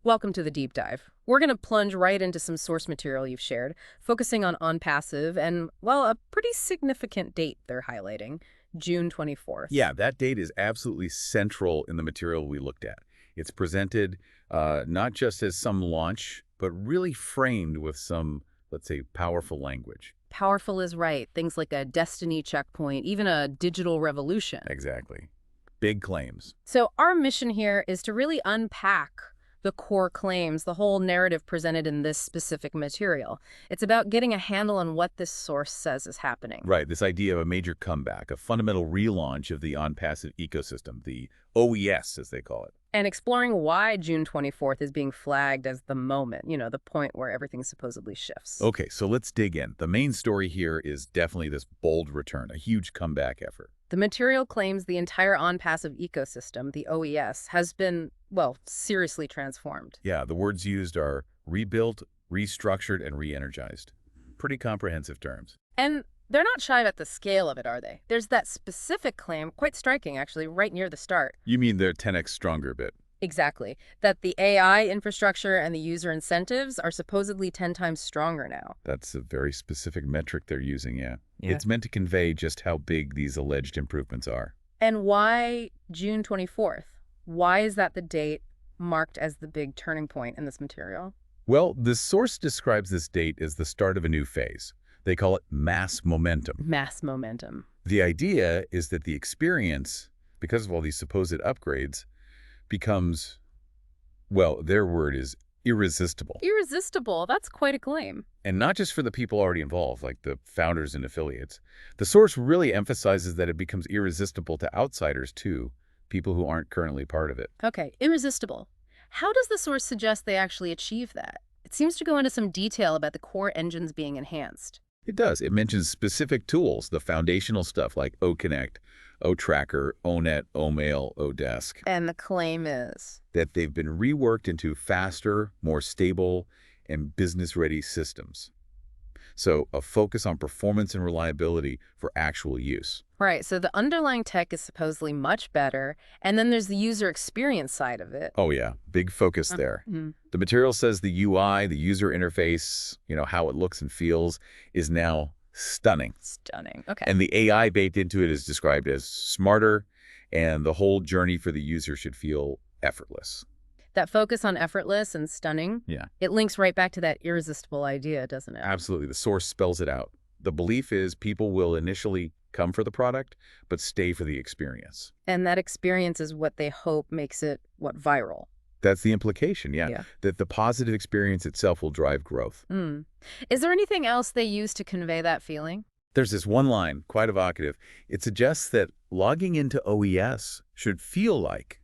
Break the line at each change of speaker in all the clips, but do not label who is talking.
Welcome to the deep dive. We're going to plunge right into some source material you've shared, focusing on ONPASSIVE and, well, a pretty significant date they're highlighting, June 24th.
Yeah, that date is absolutely central in the material we looked at. It's presented not just as some launch, but really framed with some, let's say, powerful language.
Powerful is right. Things like a destiny checkpoint, even a digital revolution.
Exactly. Big claims.
So our mission here is to really unpack the core claims, the whole narrative presented in this specific material. It's about getting a handle on what this source says is happening.
Right, this idea of a major comeback, a fundamental relaunch of the ONPASSIVE ecosystem, the OES, as they call it.
And exploring why June 24th is being flagged as the moment, the point where everything supposedly shifts.
Okay, so let's dig in. The main story here is definitely this bold return, a huge comeback effort.
The material claims the entire ONPASSIVE ecosystem, the OES, has been, well, seriously transformed.
Yeah, the words used are rebuilt, restructured, and re-energized. Pretty comprehensive terms.
And they're not shy about the scale of it, are they? There's that specific claim, quite striking actually, right near the start.
You mean they're 10x stronger a bit?
Exactly. That the AI infrastructure and the user incentives are supposedly 10 times stronger now.
That's a very specific metric they're using, yeah.
Yeah.
It's meant to convey just how big these alleged improvements are.
And why June 24th? Why is that the date marked as the big turning point in this material?
Well, the source describes this date as the start of a new phase. They call it mass momentum.
Mass momentum.
The idea is that the experience, because of all these supposed upgrades, becomes, well, their word is irresistible.
Irresistible. That's quite a claim.
And not just for the people already involved, like the founders and affiliates. The source really emphasizes that it becomes irresistible to outsiders, too, people who aren't currently part of it.
Okay, irresistible. How does the source suggest they actually achieve that? It seems to go into some detail about the core engines being enhanced.
It does. It mentions specific tools, the foundational stuff like OConnect, OTracker, ONet, OMail, ODesk.
And the claim is?
That they've been reworked into faster, more stable, and business-ready systems. So a focus on performance and reliability for actual use.
Right, so the underlying tech is supposedly much better, and then there's the user experience side of it.
Oh yeah, big focus there. The material says the UI, the user interface, how it looks and feels, is now stunning.
Stunning, okay.
And the AI baked into it is described as smarter, and the whole journey for the user should feel effortless.
That focus on effortless and stunning,
Yeah.
it links right back to that irresistible idea, doesn't it?
Absolutely. The source spells it out. The belief is people will initially come for the product, but stay for the experience.
And that experience is what they hope makes it, viral.
That's the implication, yeah. That the positive experience itself will drive growth.
Is there anything else they use to convey that feeling?
There's this one line, quite evocative. It suggests that logging into OES should feel like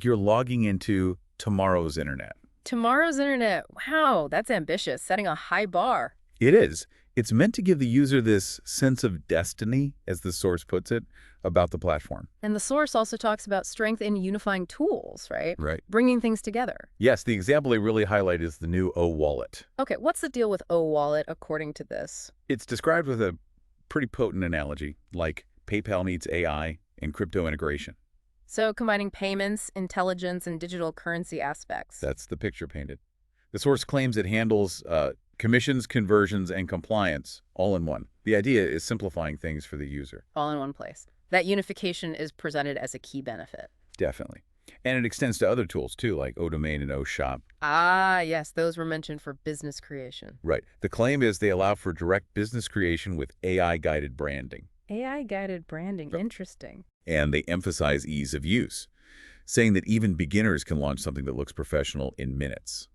you're logging into tomorrow's internet.
Tomorrow's internet. Wow, that's ambitious, setting a high bar.
It is. It's meant to give the user this sense of destiny, as the source puts it, about the platform.
And the source also talks about strength in unifying tools, right?
Right.
Bringing things together.
Yes, the example they really highlight is the new O-Wallet.
Okay, what's the deal with O-Wallet according to this?
It's described with a pretty potent analogy, like PayPal meets AI and crypto integration.
So combining payments, intelligence, and digital currency aspects.
That's the picture painted. The source claims it handles commissions, conversions, and compliance all in one. The idea is simplifying things for the user.
All in one place. That unification is presented as a key benefit.
Definitely. And it extends to other tools, too, like ODomain and OShop.
Ah, yes, those were mentioned for business creation.
Right. The claim is they allow for direct business creation with AI-guided branding.
AI-guided branding, interesting.
And they emphasize ease of use, saying that even beginners can launch something that looks professional in minutes.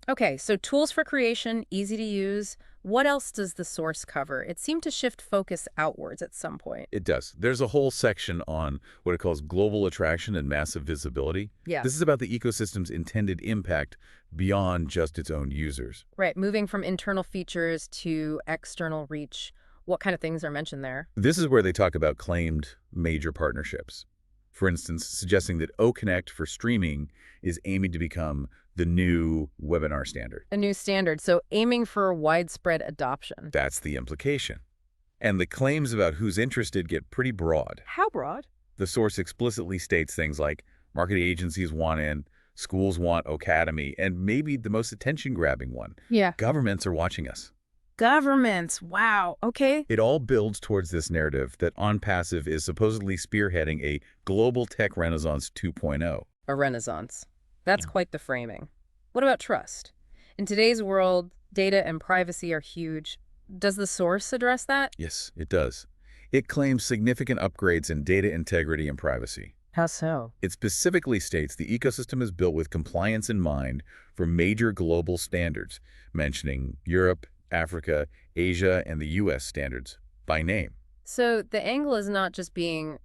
Okay, so tools for creation, easy to use. What else does the source cover? It seemed to shift focus outwards at some point.
It does. There's a whole section on what it calls global attraction and massive visibility.
Yeah.
This is about the ecosystem's intended impact beyond just its own users.
Right, moving from internal features to external reach. What kind of things are mentioned there?
This is where they talk about claimed major partnerships. For instance, suggesting that OConnect for streaming is aiming to become the new webinar standard.
A new standard, so aiming for widespread adoption.
That's the implication. And the claims about who's interested get pretty broad.
How broad?
The source explicitly states things like marketing agencies want in, Schools want Academy, and maybe the most attention-grabbing one.
Yeah.
Governments are watching us.
Governments. Wow. Okay.
It all builds towards this narrative that ONPASSIVE is supposedly spearheading a global tech renaissance 2.0.
A renaissance. That's quite the framing. What about trust? In today's world, data and privacy are huge. Does the source address that?
Yes, it does. It claims significant upgrades in data integrity and privacy.
How so?
It specifically states the ecosystem is built with compliance in mind for major global standards, mentioning Europe, Africa, Asia, and the U.S. standards by name.
So the angle is not just being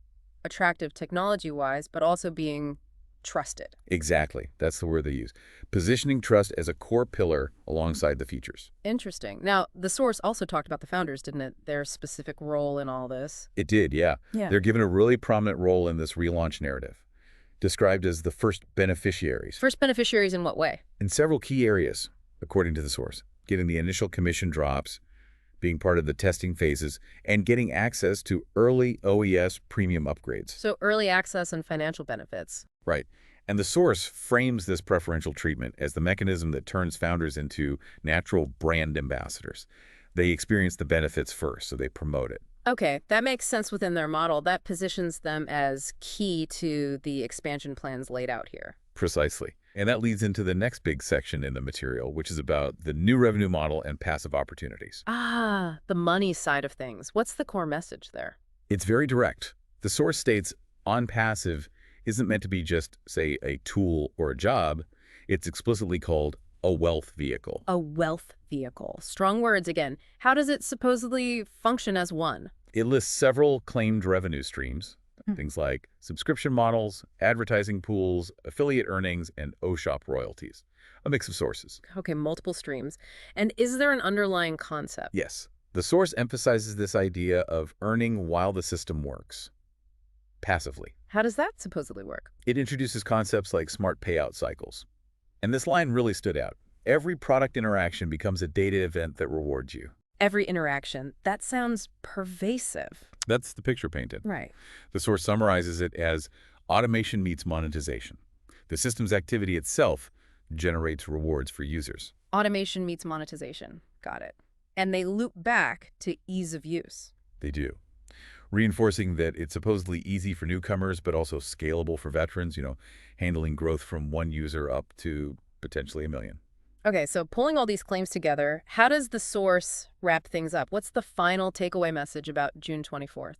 attractive technology-wise, but also being trusted.
Exactly. That's the word they use. Positioning trust as a core pillar alongside the features.
Interesting. Now, the source also talked about the founders, didn't it? Their specific role in all this.
It did, yeah.
Yeah.
They're given a really prominent role in this relaunch narrative, described as the first beneficiaries.
First beneficiaries in what way?
In several key areas, according to the source. Getting the initial commission drops, being part of the testing phases, and getting access to early OES premium upgrades.
So early access and financial benefits.
Right. And the source frames this preferential treatment as the mechanism that turns founders into natural brand ambassadors. They experience the benefits first, so they promote it.
Okay, that makes sense within their model. That positions them as key to the expansion plans laid out here.
Precisely. And that leads into the next big section in the material, which is about the new revenue model and passive opportunities.
Ah, the money side of things. What's the core message there?
It's very direct. The source states ONPASSIVE isn't meant to be just, say, a tool or a job. It's explicitly called a wealth vehicle.
A wealth vehicle. Strong words again. How does it supposedly function as one?
It lists several claimed revenue streams, things like subscription models, advertising pools, affiliate earnings, and O-Shop royalties. A mix of sources.
Okay, multiple streams. And is there an underlying concept?
Yes. The source emphasizes this idea of earning while the system works, passively.
How does that supposedly work?
It introduces concepts like smart payout cycles. And this line really stood out. Every product interaction becomes a data event that rewards you.
Every interaction. That sounds pervasive.
That's the picture painted.
Right.
The source summarizes it as automation meets monetization. The system's activity itself generates rewards for users.
Automation meets monetization. Got it. And they loop back to ease of use.
They do. Reinforcing that it's supposedly easy for newcomers, but also scalable for veterans, handling growth from one user up to potentially 1 million.
Okay, so pulling all these claims together, how does the source wrap things up? What's the final takeaway message about June 24th?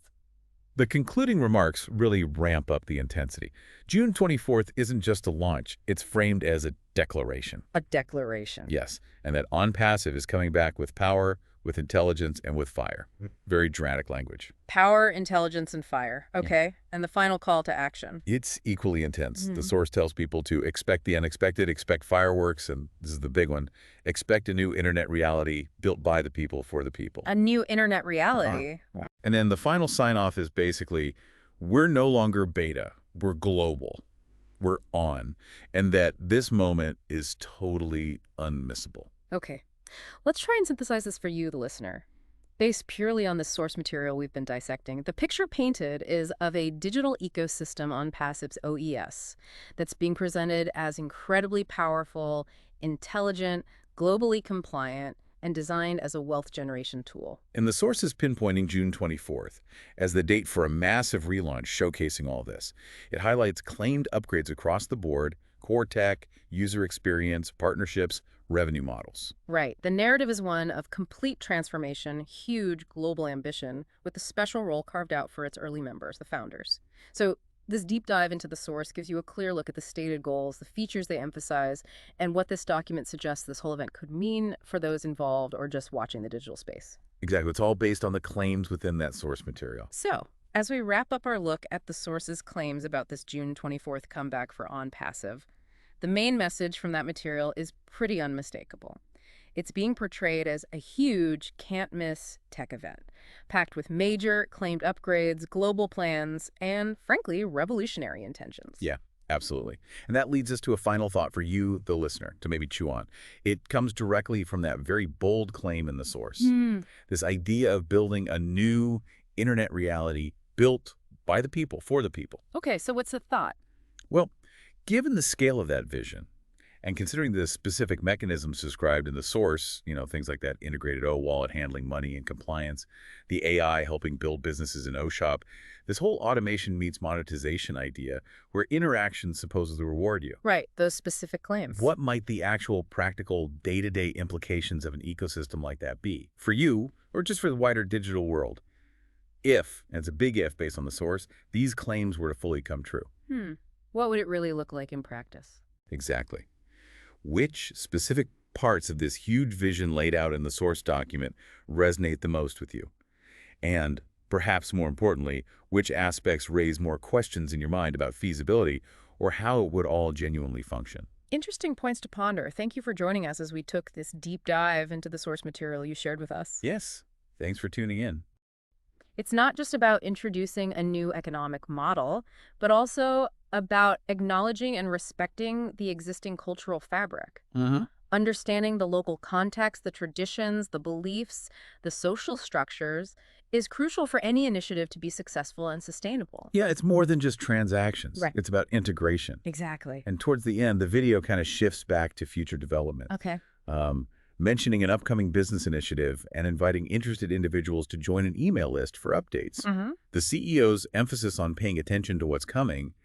The concluding remarks really ramp up the intensity. June 24th isn't just a launch. It's framed as a declaration.
A declaration.
Yes, and that ONPASSIVE is coming back with power, with intelligence, and with fire. Very dramatic language.
Power, intelligence, and fire. Okay. And the final call to action.
It's equally intense. The source tells people to expect the unexpected, expect fireworks, and this is the big one, expect a new internet reality built by the people for the people.
A new internet reality.
And then the final sign-off is basically, we're no longer beta. We're global. We're on. And that this moment is totally unmissable.
Okay. Let's try and synthesize this for you, the listener. Based purely on the source material we've been dissecting, the picture painted is of a digital ecosystem ONPASSIVE's OES that's being presented as incredibly powerful, intelligent, globally compliant, and designed as a wealth generation tool.
And the source is pinpointing June 24th as the date for a massive relaunch showcasing all this. It highlights claimed upgrades across the board, core tech, user experience, partnerships, revenue models.
Right. The narrative is one of complete transformation, huge global ambition, with a special role carved out for its early members, the founders. So this deep dive into the source gives you a clear look at the stated goals, the features they emphasize, and what this document suggests this whole event could mean for those involved or just watching the digital space.
Exactly. It's all based on the claims within that source material.
So, as we wrap up our look at the source's claims about this June 24th comeback for ONPASSIVE, the main message from that material is pretty unmistakable. It's being portrayed as a huge, can't-miss tech event, packed with major claimed upgrades, global plans, and, frankly, revolutionary intentions.
Yeah, absolutely. And that leads us to a final thought for you, the listener, to maybe chew on. It comes directly from that very bold claim in the source. This idea of building a new internet reality built by the people, for the people.
Okay, so what's the thought?
Well, Given the scale of that vision, and considering the specific mechanisms described in the source, things like that integrated O-wallet handling money and compliance, the AI helping build businesses in O-shop, this whole automation meets monetization idea where interactions supposedly reward you.
Right, those specific claims.
What might the actual practical day-to-day implications of an ecosystem like that be? For you, or just for the wider digital world? If, and it's a big if based on the source, these claims were to fully come true.
What would it really look like in practice?
Exactly. Which specific parts of this huge vision laid out in the source document resonate the most with you? And, perhaps more importantly, which aspects raise more questions in your mind about feasibility or how it would all genuinely function?
Interesting points to ponder. Thank you for joining us as we took this deep dive into the source material you shared with us.
Yes. Thanks for tuning in.
It's not just about introducing a new economic model, but also about acknowledging and respecting the existing cultural fabric. Understanding the local context, the traditions, the beliefs, the social structures is crucial for any initiative to be successful and sustainable.
Yeah, it's more than just transactions.
Right.
It's about integration.
Exactly.
And towards the end, the video kind of shifts back to future development.
Okay.
Mentioning an upcoming business initiative and inviting interested individuals to join an email list for updates. The CEO's emphasis on paying attention to what's coming,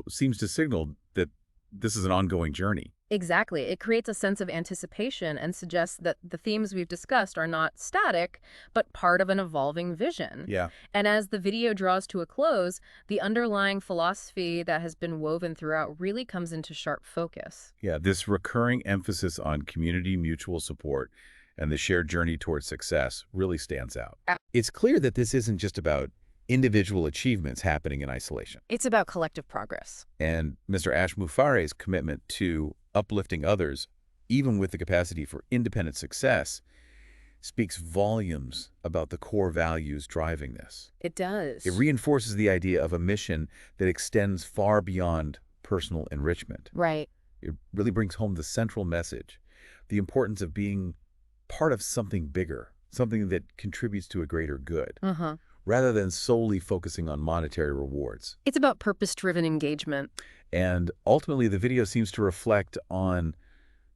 seems to signal that this is an ongoing journey.
Exactly. It creates a sense of anticipation and suggests that the themes we've discussed are not static, but part of an evolving vision.
Yeah.
And as the video draws to a close, the underlying philosophy that has been woven throughout really comes into sharp focus.
Yeah, this recurring emphasis on community mutual support and the shared journey towards success really stands out. It's clear that this isn't just about individual achievements happening in isolation.
It's about collective progress.
And Mr. Ash Mufare's commitment to uplifting others, even with the capacity for independent success, speaks volumes about the core values driving this.
It does.
It reinforces the idea of a mission that extends far beyond personal enrichment.
Right.
It really brings home the central message, the importance of being part of something bigger, something that contributes to a greater good, rather than solely focusing on monetary rewards.
It's about purpose-driven engagement.
And ultimately, the video seems to reflect on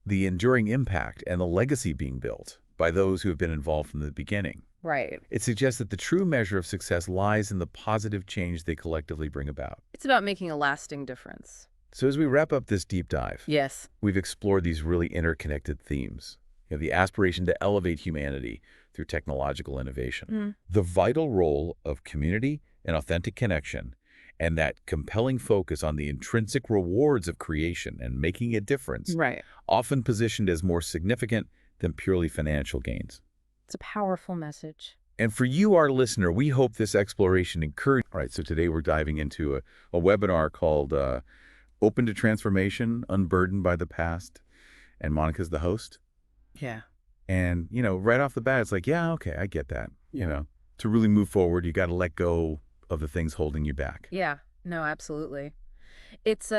the enduring impact and the legacy being built by those who have been involved from the beginning.
Right.
It suggests that the true measure of success lies in the positive change they collectively bring about.
It's about making a lasting difference.
So as we wrap up this deep dive,
Yes.
we've explored these really interconnected themes. The aspiration to elevate humanity through technological innovation, the vital role of community and authentic connection, and that compelling focus on the intrinsic rewards of creation and making a difference,
Right.
often positioned as more significant than purely financial gains.
It's a powerful message.
And for you, our listener, we hope this exploration encourages. All right, so today we're diving into a webinar called Open to Transformation, Unburdened by the Past, and Monica's the host.
Yeah.
And, right off the bat, it's like, yeah, okay, I get that. To really move forward, you got to let go of the things holding you back.
Yeah. No, absolutely. It's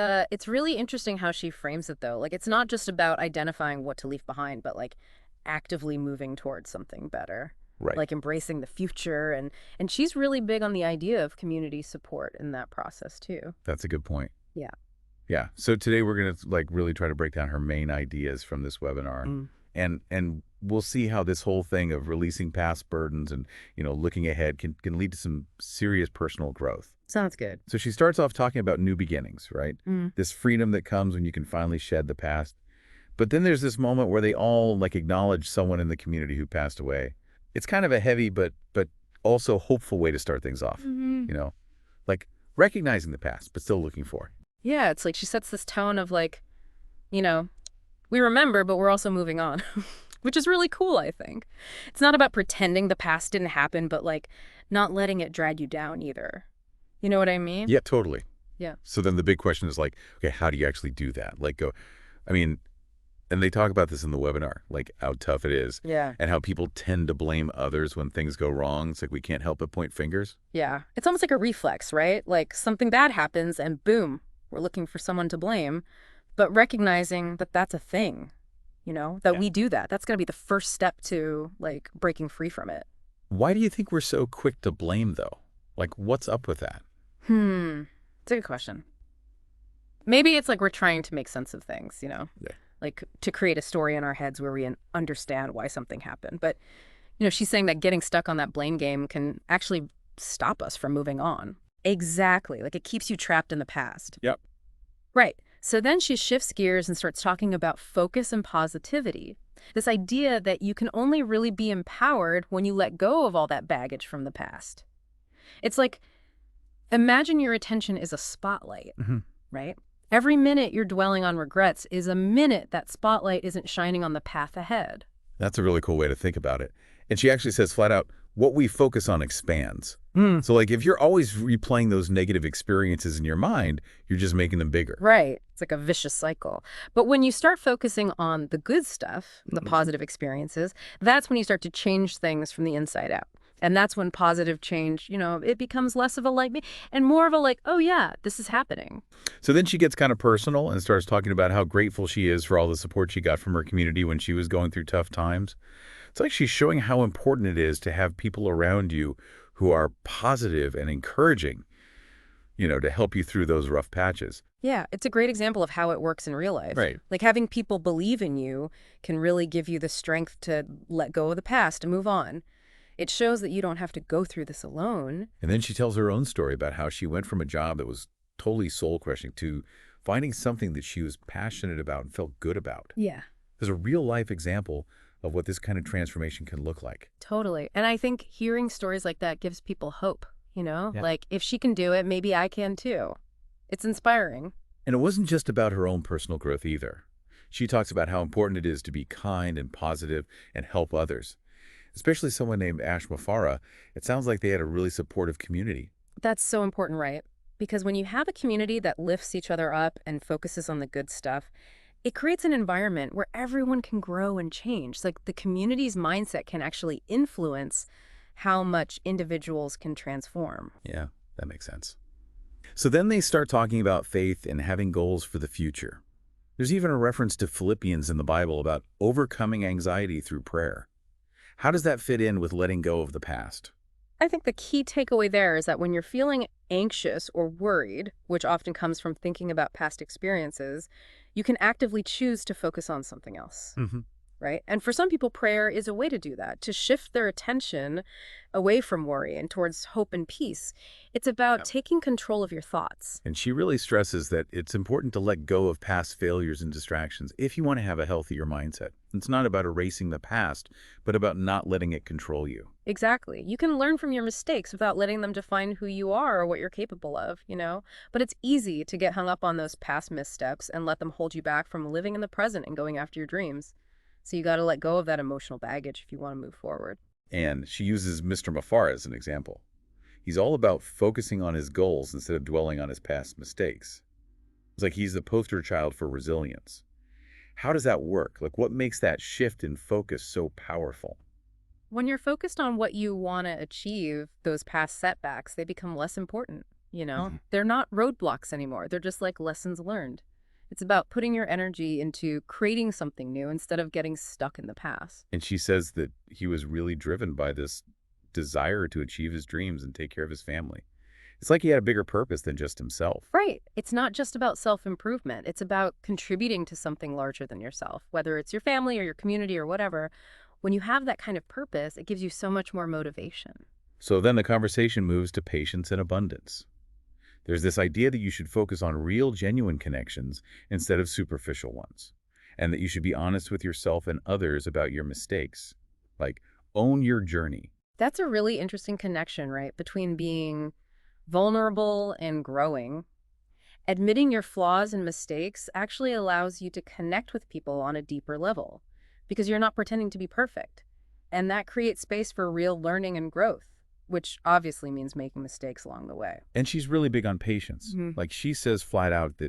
really interesting how she frames it, though. Like, it's not just about identifying what to leave behind, but like actively moving towards something better.
Right.
Like embracing the future. And she's really big on the idea of community support in that process, too.
That's a good point.
Yeah.
Yeah. So today we're going to really try to break down her main ideas from this webinar. And we'll see how this whole thing of releasing past burdens and, looking ahead can lead to some serious personal growth.
Sounds good.
So she starts off talking about new beginnings, right? This freedom that comes when you can finally shed the past. But then there's this moment where they all acknowledge someone in the community who passed away. It's kind of a heavy but also hopeful way to start things off, like recognizing the past but still looking forward.
Yeah, it's like she sets this tone of we remember, but we're also moving on, which is really cool, I think. It's not about pretending the past didn't happen, but not letting it drag you down either. You know what I mean?
Yeah, totally.
Yeah.
So then the big question is okay, how do you actually do that? And they talk about this in the webinar, how tough it is.
Yeah.
And how people tend to blame others when things go wrong. It's we can't help but point fingers.
Yeah. It's almost like a reflex, right? Like something bad happens and boom, we're looking for someone to blame. But recognizing that that's a thing, that we do that. That's going to be the first step to breaking free from it.
Why do you think we're so quick to blame, though? What's up with that?
It's a good question. Maybe it's like we're trying to make sense of things,
Yeah.
like to create a story in our heads where we understand why something happened. But, she's saying that getting stuck on that blame game can actually stop us from moving on. Exactly. Like it keeps you trapped in the past.
Yep.
Right. So then she shifts gears and starts talking about focus and positivity. This idea that you can only really be empowered when you let go of all that baggage from the past. It's like, imagine your attention is a spotlight,
Hmm.
right? Every minute you're dwelling on regrets is a minute that spotlight isn't shining on the path ahead.
That's a really cool way to think about it. And she actually says flat out, what we focus on expands.
Mm.
So like if you're always replaying those negative experiences in your mind, you're just making them bigger.
Right. It's like a vicious cycle. But when you start focusing on the good stuff, the positive experiences, that's when you start to change things from the inside out. And that's when positive change, it becomes less of a like me and more of a like, oh yeah, this is happening.
So then she gets kind of personal and starts talking about how grateful she is for all the support she got from her community when she was going through tough times. It's like she's showing how important it is to have people around you who are positive and encouraging, to help you through those rough patches.
Yeah, it's a great example of how it works in real life.
Right.
Like having people believe in you can really give you the strength to let go of the past and move on. It shows that you don't have to go through this alone.
And then she tells her own story about how she went from a job that was totally soul-crushing to finding something that she was passionate about and felt good about.
Yeah.
There's a real-life example of what this kind of transformation can look like.
Totally. And I think hearing stories like that gives people hope,
Yeah.
Like if she can do it, maybe I can too. It's inspiring.
And it wasn't just about her own personal growth either. She talks about how important it is to be kind and positive and help others. Especially someone named Ash Mafara, it sounds like they had a really supportive community.
That's so important, right? Because when you have a community that lifts each other up and focuses on the good stuff, it creates an environment where everyone can grow and change. It's like the community's mindset can actually influence how much individuals can transform.
Yeah, that makes sense. So then they start talking about faith and having goals for the future. There's even a reference to Philippians in the Bible about overcoming anxiety through prayer. How does that fit in with letting go of the past?
I think the key takeaway there is that when you're feeling anxious or worried, which often comes from thinking about past experiences, you can actively choose to focus on something else.
Hmm.
Right? And for some people, prayer is a way to do that, to shift their attention away from worry and towards hope and peace. It's about taking control of your thoughts.
And she really stresses that it's important to let go of past failures and distractions if you want to have a healthier mindset. It's not about erasing the past, but about not letting it control you.
Exactly. You can learn from your mistakes without letting them define who you are or what you're capable of, But it's easy to get hung up on those past missteps and let them hold you back from living in the present and going after your dreams. So you got to let go of that emotional baggage if you want to move forward.
And she uses Mr. Mafar as an example. He's all about focusing on his goals instead of dwelling on his past mistakes. It's like he's the poster child for resilience. How does that work? Like, what makes that shift in focus so powerful?
When you're focused on what you want to achieve, those past setbacks, they become less important.
Mhm.
They're not roadblocks anymore. They're just like lessons learned. It's about putting your energy into creating something new instead of getting stuck in the past.
And she says that he was really driven by this desire to achieve his dreams and take care of his family. It's like he had a bigger purpose than just himself.
Right. It's not just about self-improvement. It's about contributing to something larger than yourself, whether it's your family or your community or whatever. When you have that kind of purpose, it gives you so much more motivation.
So then the conversation moves to patience and abundance. There's this idea that you should focus on real, genuine connections instead of superficial ones, and that you should be honest with yourself and others about your mistakes. Like, own your journey.
That's a really interesting connection, right, between being vulnerable and growing. Admitting your flaws and mistakes actually allows you to connect with people on a deeper level because you're not pretending to be perfect. And that creates space for real learning and growth, which obviously means making mistakes along the way.
And she's really big on patience.
Mhm.
Like, she says flat out that